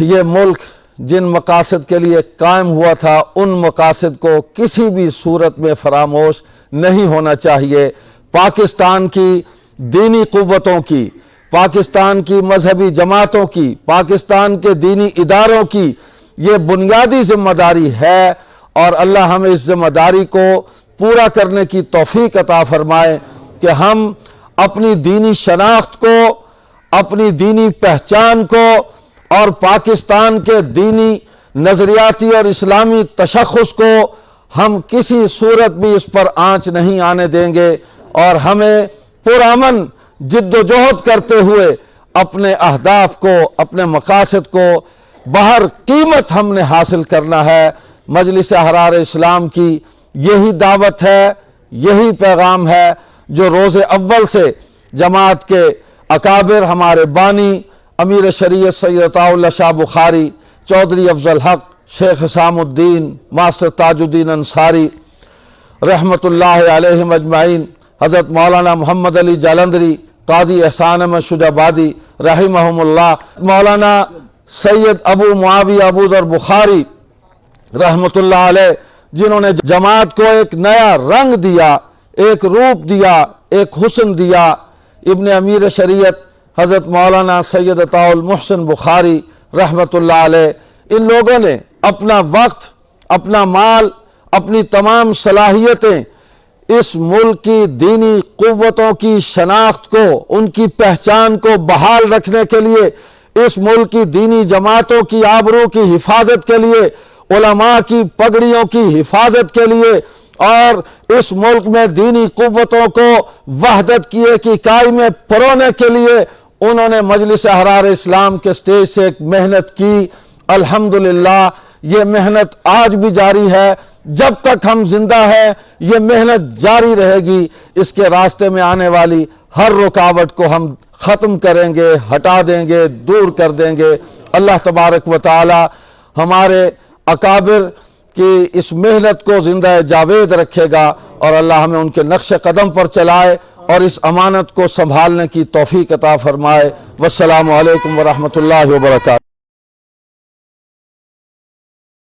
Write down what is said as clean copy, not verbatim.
یہ ملک جن مقاصد کے لیے قائم ہوا تھا ان مقاصد کو کسی بھی صورت میں فراموش نہیں ہونا چاہیے۔ پاکستان کی دینی قوتوں کی، پاکستان کی مذہبی جماعتوں کی، پاکستان کے دینی اداروں کی یہ بنیادی ذمہ داری ہے، اور اللہ ہمیں اس ذمہ داری کو پورا کرنے کی توفیق عطا فرمائے کہ ہم اپنی دینی شناخت کو، اپنی دینی پہچان کو اور پاکستان کے دینی نظریاتی اور اسلامی تشخص کو ہم کسی صورت بھی اس پر آنچ نہیں آنے دیں گے، اور ہمیں پرامن جد و جہد کرتے ہوئے اپنے اہداف کو، اپنے مقاصد کو بہر قیمت ہم نے حاصل کرنا ہے۔ مجلس احرار اسلام کی یہی دعوت ہے، یہی پیغام ہے جو روز اول سے جماعت کے اکابر، ہمارے بانی امیر شریعت سید عطا اللہ شاہ بخاری، چودھری افضل حق، شیخ حسام الدین، ماسٹر تاج الدین انصاری رحمت اللہ علیہم اجمعین، حضرت مولانا محمد علی جالندری، قاضی احسان احمد شجابادی رحمہم اللہ، مولانا سید ابو معاویہ ابو ذر بخاری رحمت اللہ علیہ، جنہوں نے جماعت کو ایک نیا رنگ دیا، ایک روپ دیا، ایک حسن دیا۔ ابن امیر شریعت حضرت مولانا سید عطاء المحسن بخاری رحمت اللہ علیہ، ان لوگوں نے اپنا وقت، اپنا مال، اپنی تمام صلاحیتیں اس ملک کی دینی قوتوں کی شناخت کو، ان کی پہچان کو بحال رکھنے کے لیے، اس ملک کی دینی جماعتوں کی آبرو کی حفاظت کے لیے، علماء کی پگڑیوں کی حفاظت کے لیے، اور اس ملک میں دینی قوتوں کو وحدت کی ایک اکائی میں پرونے کے لیے انہوں نے مجلس احرار اسلام کے سٹیج سے ایک محنت کی۔ الحمدللہ یہ محنت آج بھی جاری ہے، جب تک ہم زندہ ہیں یہ محنت جاری رہے گی۔ اس کے راستے میں آنے والی ہر رکاوٹ کو ہم ختم کریں گے، ہٹا دیں گے، دور کر دیں گے۔ اللہ تبارک و تعالی ہمارے اکابر کی اس محنت کو زندہ جاوید رکھے گا، اور اللہ ہمیں ان کے نقش قدم پر چلائے اور اس امانت کو سنبھالنے کی توفیق عطا فرمائے۔ والسلام علیکم ورحمۃ اللہ وبرکاتہ۔